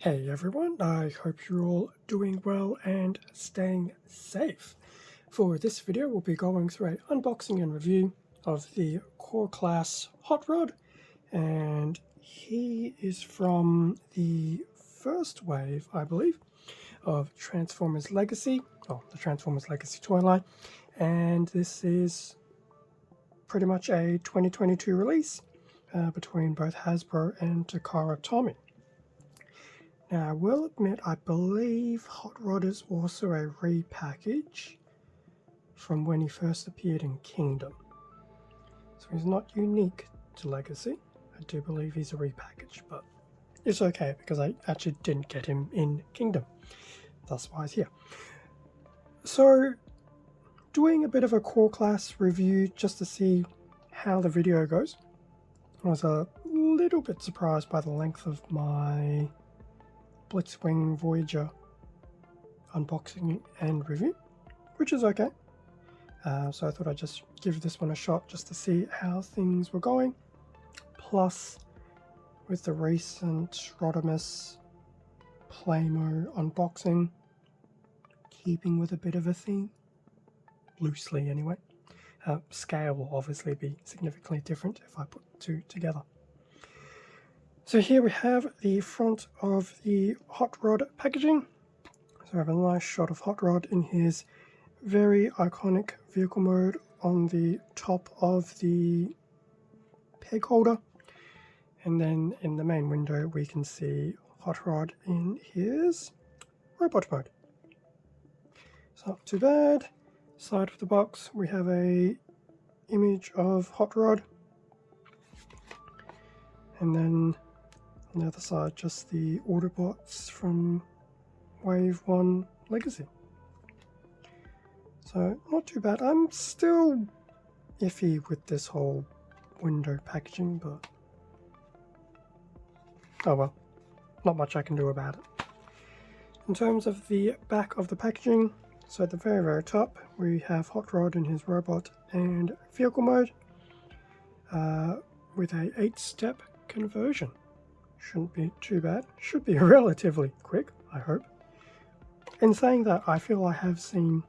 Hey everyone, I hope you're all doing well and staying safe. For this video, we'll be going through an unboxing and review of the Core Class Hot Rod, and he is from the first wave, I believe, of Transformers Legacy, the Transformers Legacy toy line, and this is pretty much a 2022 release between both Hasbro and Takara Tomy. Now, I will admit, I believe Hot Rod is also a repackage from when he first appeared in Kingdom. So he's not unique to Legacy. I do believe he's a repackage, but it's okay because I actually didn't get him in Kingdom. That's why he's here. So, doing a bit of a core class review just to see how the video goes. I was a little bit surprised by the length of my Blitzwing Voyager unboxing and review, which is okay. So I thought I'd just give this one a shot just to see how things were going. Plus, with the recent Rodimus Playmo unboxing, keeping with a bit of a theme, loosely anyway. Scale will obviously be significantly different if I put two together. So here we have the front of the Hot Rod packaging. So I have a nice shot of Hot Rod in his very iconic vehicle mode on the top of the peg holder. And then in the main window we can see Hot Rod in his robot mode. So not too bad. Side of the box we have a image of Hot Rod. And then on the other side, just the Autobots from Wave 1 Legacy. So, not too bad. I'm still iffy with this whole window packaging, but oh well, not much I can do about it. In terms of the back of the packaging, so at the very, very top, we have Hot Rod in his robot and vehicle mode with a 8-step conversion. Shouldn't be too bad. Should be relatively quick, I hope. In saying that, I feel I have seen,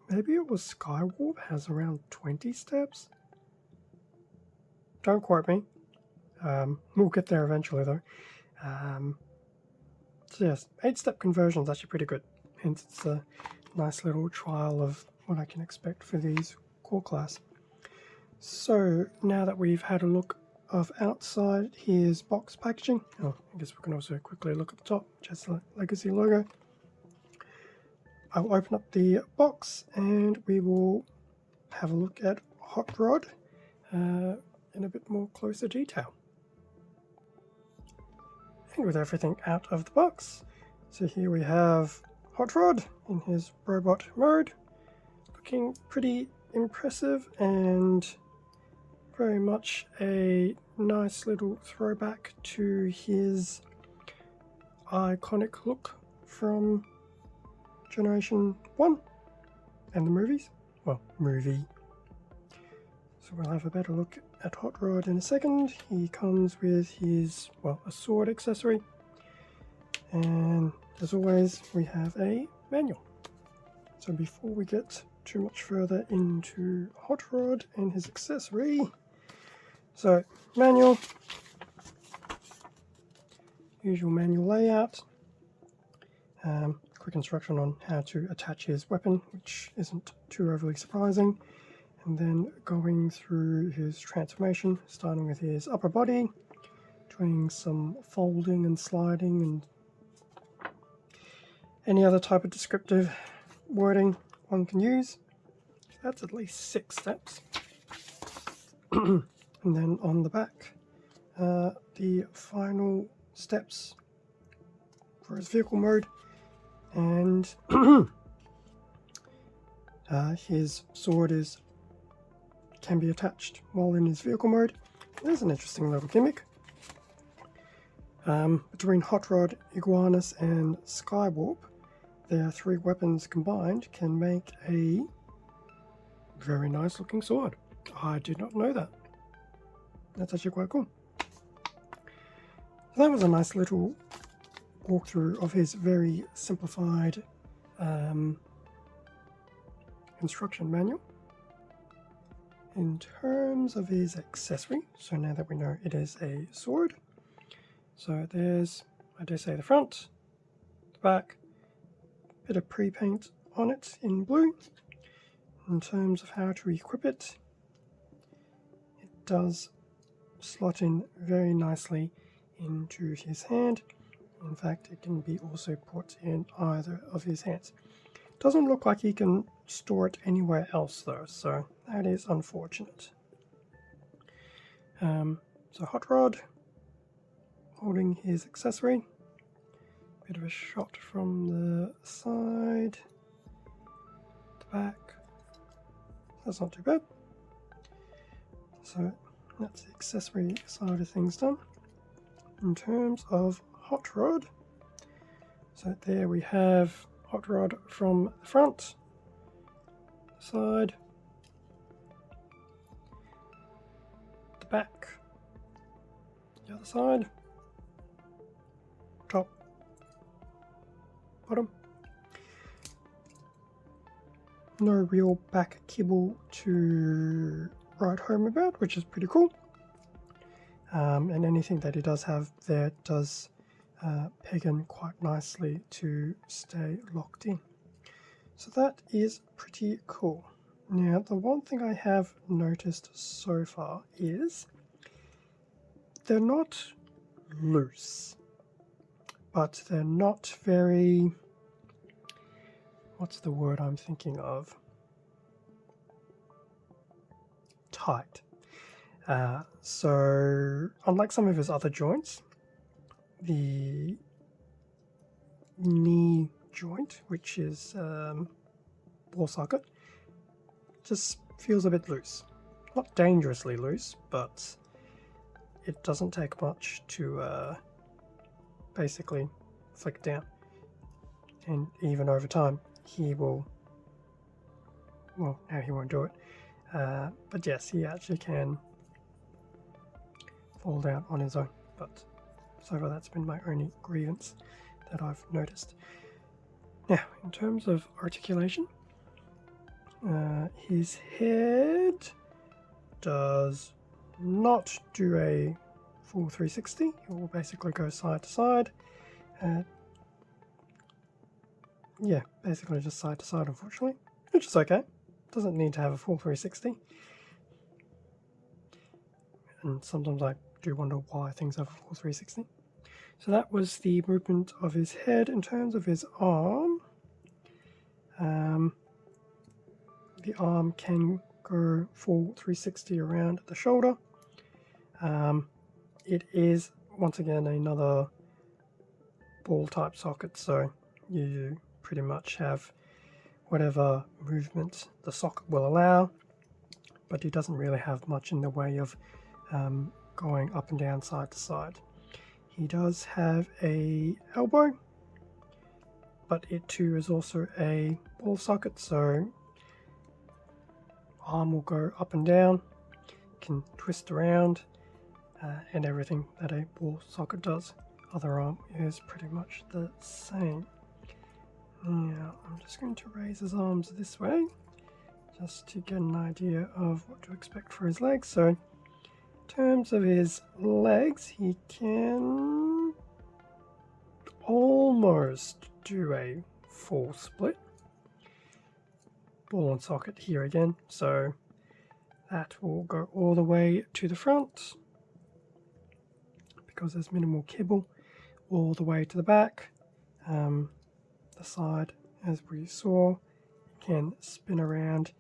maybe it was Skywarp has around 20 steps? Don't quote me. We'll get there eventually though. So yes, 8-step conversion is actually pretty good. Hence it's a nice little trial of what I can expect for these core class. So now that we've had a look of outside, here's box packaging. Oh, I guess we can also quickly look at the top, just the Legacy logo. I'll open up the box and we will have a look at Hot Rod in a bit more closer detail. And with everything out of the box, so here we have Hot Rod in his robot mode, looking pretty impressive and very much a nice little throwback to his iconic look from Generation 1 and the movies. Well, movie. So we'll have a better look at Hot Rod in a second. He comes with his, a sword accessory. And as always, we have a manual. So before we get too much further into Hot Rod and his accessory, so manual, usual manual layout, quick instruction on how to attach his weapon, which isn't too overly surprising, and then going through his transformation, starting with his upper body, doing some folding and sliding and any other type of descriptive wording one can use. That's at least 6 steps. And then on the back, the final steps for his vehicle mode, and his sword can be attached while in his vehicle mode. There's an interesting little gimmick. Between Hot Rod, Iguanus, and Skywarp, their 3 weapons combined can make a very nice looking sword. I did not know that. That's actually quite cool. So that was a nice little walkthrough of his very simplified instruction manual. In terms of his accessory, so now that we know it is a sword, so there's, I dare say, the front, the back, bit of pre-paint on it in blue. In terms of how to equip it, it does slot in very nicely into his hand. In fact, it can be also put in either of his hands. Doesn't look like he can store it anywhere else though, so that is unfortunate. So Hot Rod holding his accessory. Bit of a shot from the side, the back. That's not too bad. So that's the accessory side of things done. In terms of Hot Rod, so there we have Hot Rod from the front, side, the back, the other side, top, bottom. No real back kibble to write home about, which is pretty cool. And anything that he does have there does peg in quite nicely to stay locked in. So that is pretty cool. Now, the one thing I have noticed so far is they're not loose, but they're not very, what's the word I'm thinking of? Tight. So unlike some of his other joints, the knee joint, which is ball socket, just feels a bit loose. Not dangerously loose, but it doesn't take much to basically flick down. And even over time, he will, well, now he won't do it. But yes, he actually can fall down on his own. But so far that's been my only grievance that I've noticed. Now, in terms of articulation, his head does not do a full 360. It will basically go side to side. Yeah, basically just side to side, unfortunately, which is okay. Doesn't need to have a full 360. And sometimes I do wonder why things have a full 360. So that was the movement of his head. In terms of his arm, the arm can go full 360 around the shoulder. It is, once again, another ball type socket, so you pretty much have whatever movement the socket will allow, but it doesn't really have much in the way of going up and down, side to side. He does have a elbow, but it too is also a ball socket, so arm will go up and down, can twist around, and everything that a ball socket does. Other arm is pretty much the same. Now I'm just going to raise his arms this way just to get an idea of what to expect for his legs. So in terms of his legs, he can almost do a full split. Ball and socket here again, so that will go all the way to the front because there's minimal kibble, all the way to the back. The side, as we saw, can spin around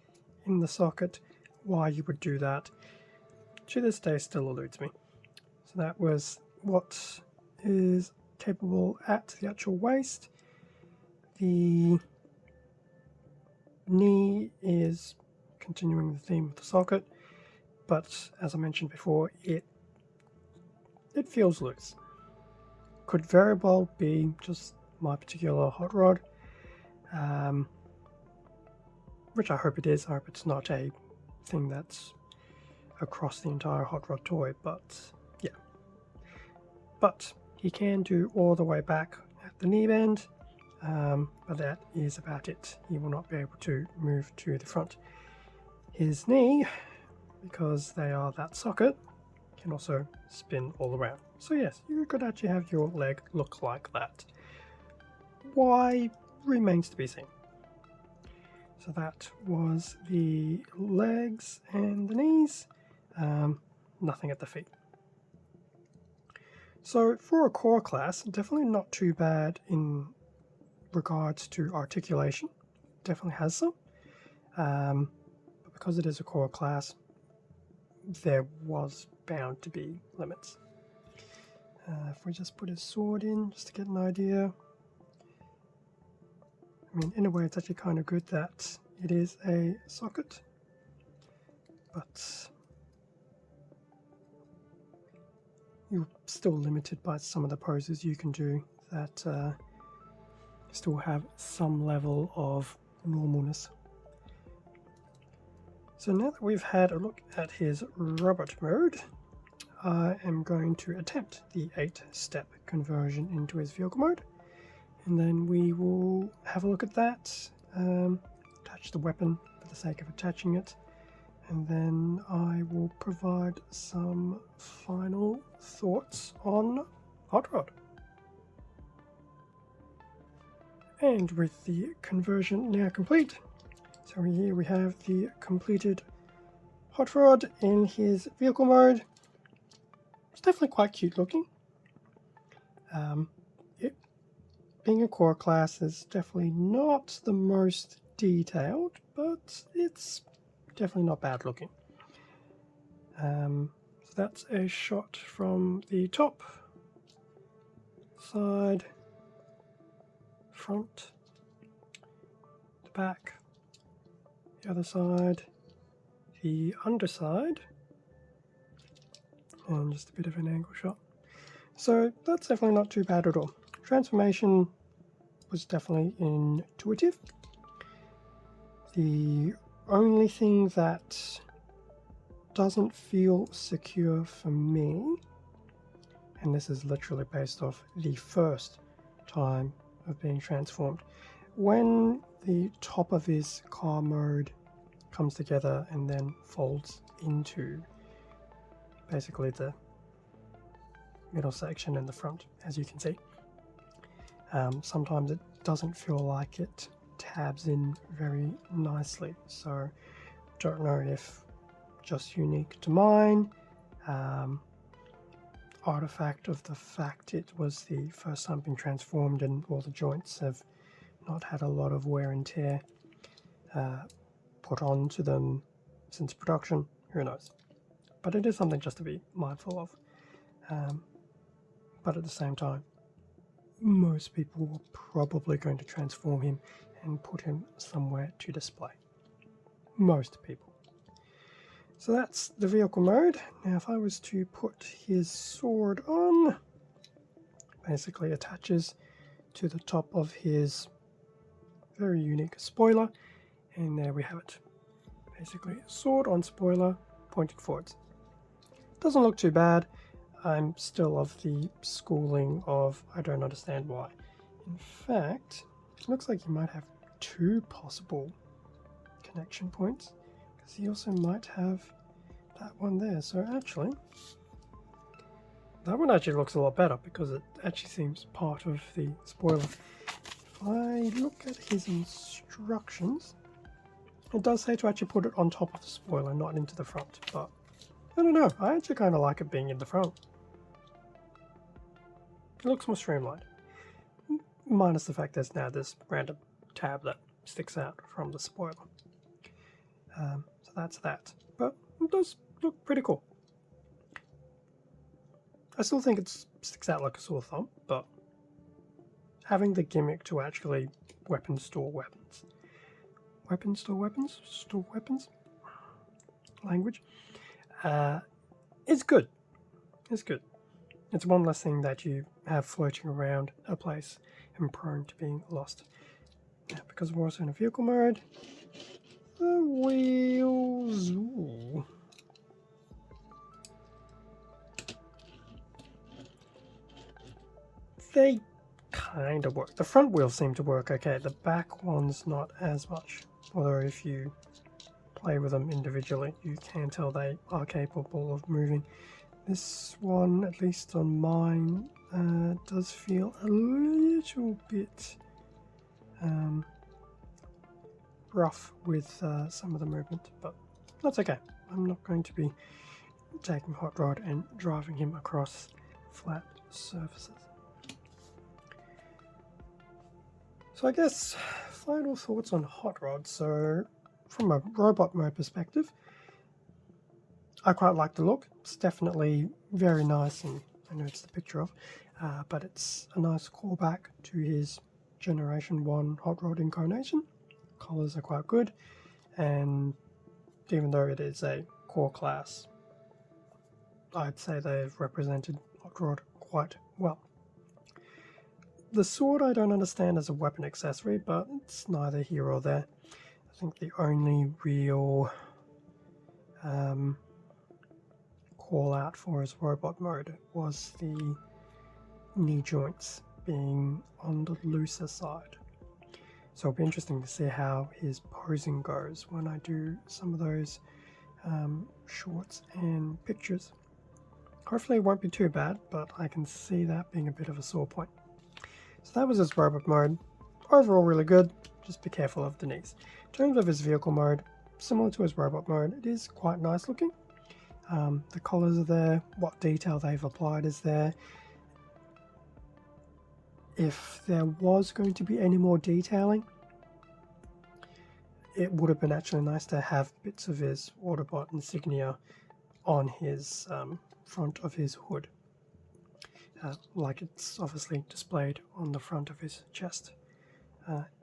in the socket. Why you would do that, to this day, still eludes me. So that was what is capable at the actual waist. The knee is continuing the theme of the socket, but as I mentioned before, it feels loose. Could very well be just my particular hot rod, which I hope it is. I hope it's not a thing that's across the entire hot rod toy, but yeah. But he can do all the way back the knee bend, but that is about it. He will not be able to move to the front. His knee, because they are that socket, can also spin all around. So yes, you could actually have your leg look like that. Why remains to be seen. So that was the legs and the knees, nothing at the feet. So for a core class, definitely not too bad in regards to articulation. Definitely has some. But because it is a core class, there was bound to be limits. If we just put his sword in, just to get an idea. I mean, in a way, it's actually kind of good that it is a socket, but you're still limited by some of the poses you can do that still have some level of normalness. So now that we've had a look at his robot mode, I am going to attempt the 8-step conversion into his vehicle mode, and then we will have a look at that, attach the weapon for the sake of attaching it, and then I will provide some final thoughts on Hot Rod. And with the conversion now complete, so here we have the completed Hot Rod in his vehicle mode. It's definitely quite cute looking. It being a core class is definitely not the most detailed, but it's definitely not bad looking. So that's a shot from the top, side, front, the back, the other side, the underside, and just a bit of an angle shot. So that's definitely not too bad at all. Transformation was definitely intuitive. The only thing that doesn't feel secure for me, and this is literally based off the first time of being transformed, when the top of his car mode comes together and then folds into basically the middle section and the front, as you can see, sometimes it doesn't feel like it tabs in very nicely. So don't know if just unique to mine, artifact of the fact it was the first time being transformed and all the joints have not had a lot of wear and tear put onto them since production, who knows. But it is something just to be mindful of. But at the same time, most people are probably going to transform him and put him somewhere to display. Most people. So that's the vehicle mode. Now if I was to put his sword on, basically attaches to the top of his very unique spoiler, and there we have it. Basically sword on spoiler pointed forwards. Doesn't look too bad. I'm still of the schooling of I don't understand why. In fact, it looks like he might have 2 possible connection points, because he also might have that one there. So actually, that one actually looks a lot better because it actually seems part of the spoiler. If I look at his instructions, it does say to actually put it on top of the spoiler, not into the front, but I don't know, I actually kind of like it being in the front. It looks more streamlined, minus the fact there's now this random tab that sticks out from the spoiler. So that's that, but it does look pretty cool. I still think it sticks out like a sore thumb, but having the gimmick to actually store weapons, store weapons, language, is good. It's good. It's one less thing that you have floating around a place and prone to being lost. Now, because we're also in a vehicle mode, the wheels, ooh. They kind of work. The front wheels seem to work okay. The back ones not as much. Although if you play with them individually, you can tell they are capable of moving. This one, at least on mine, does feel a little bit rough with some of the movement, but that's okay. I'm not going to be taking Hot Rod and driving him across flat surfaces. So I guess final thoughts on Hot Rod. So from a robot mode perspective, I quite like the look. It's definitely very nice, and I know it's the picture of, but it's a nice callback to his Generation 1 Hot Rod incarnation. Colors are quite good, and even though it is a core class, I'd say they've represented Hot Rod quite well. The sword I don't understand as a weapon accessory, but it's neither here or there. I think the only real call out for his robot mode was the knee joints being on the looser side. So it'll be interesting to see how his posing goes when I do some of those shorts and pictures. Hopefully it won't be too bad, but I can see that being a bit of a sore point. So that was his robot mode. Overall really good, just be careful of the knees. In terms of his vehicle mode, similar to his robot mode, it is quite nice looking. The colours are there, what detail they've applied is there. If there was going to be any more detailing, it would have been actually nice to have bits of his Autobot insignia on his front of his hood, like it's obviously displayed on the front of his chest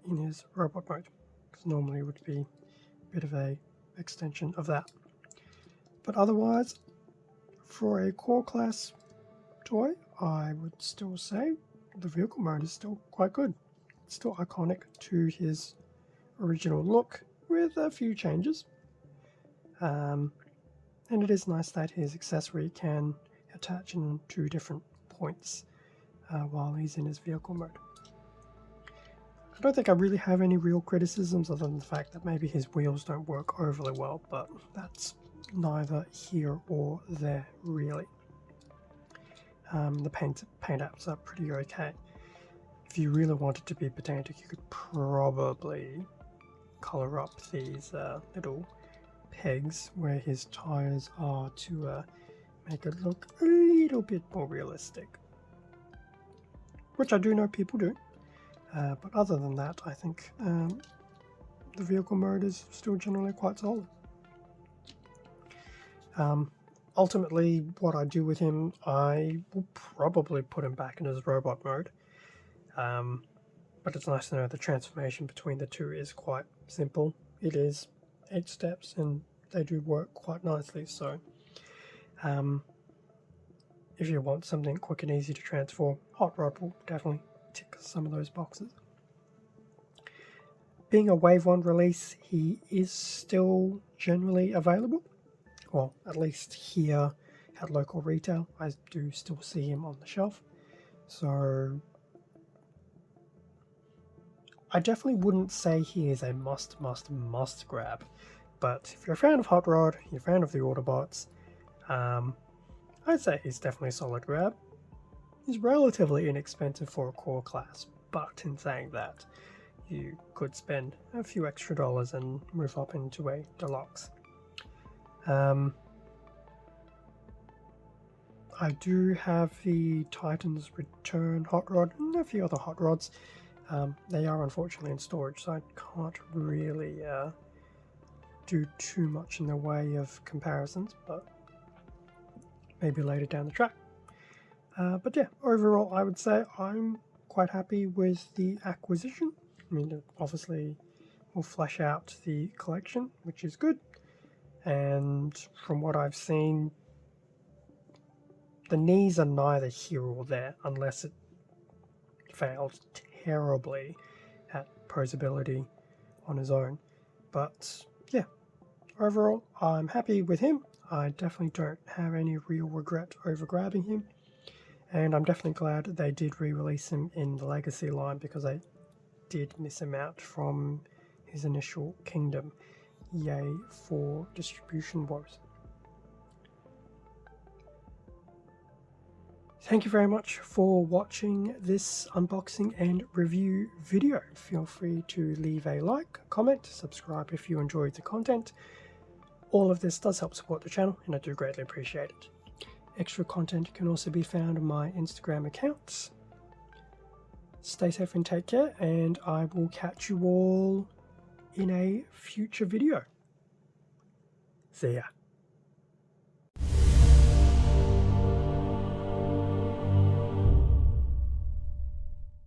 in his robot mode, because normally it would be a bit of a extension of that. But otherwise, for a core class toy, I would still say the vehicle mode is still quite good. It's still iconic to his original look with a few changes. And it is nice that his accessory can attach in 2 different points while he's in his vehicle mode. I don't think I really have any real criticisms other than the fact that maybe his wheels don't work overly well, but that's neither here or there really. The paint apps are pretty okay. If you really wanted to be pedantic, you could probably color up these little pegs where his tires are to make it look a little bit more realistic, which I do know people do, but other than that, I think the vehicle mode is still generally quite solid. Ultimately, what I do with him, I will probably put him back in his robot mode, but it's nice to know the transformation between the two is quite simple. It is 8 steps and they do work quite nicely, so if you want something quick and easy to transform, Hot Rod will definitely tick some of those boxes. Being a Wave 1 release, he is still generally available. Well, at least here at local retail, I do still see him on the shelf. So I definitely wouldn't say he is a must grab. But if you're a fan of Hot Rod, you're a fan of the Autobots, I'd say he's definitely a solid grab. He's relatively inexpensive for a core class, but in saying that, you could spend a few extra dollars and move up into a deluxe. I do have the Titans Return Hot Rod and a few other Hot Rods. They are unfortunately in storage, so I can't really do too much in the way of comparisons, but maybe later down the track. But yeah, overall I would say I'm quite happy with the acquisition. I mean, it obviously will flesh out the collection, which is good. And from what I've seen, the knees are neither here or there unless it fails terribly at posability on his own. But yeah, overall I'm happy with him. I definitely don't have any real regret over grabbing him. And I'm definitely glad they did re-release him in the Legacy line, because I did miss him out from his initial Kingdom. Yay for distribution woes. Thank you very much for watching this unboxing and review video. Feel free to leave a like, comment, subscribe if you enjoyed the content. All of this does help support the channel, and I do greatly appreciate it. Extra content can also be found on my Instagram accounts. Stay safe and take care, and I will catch you all in a future video. See ya.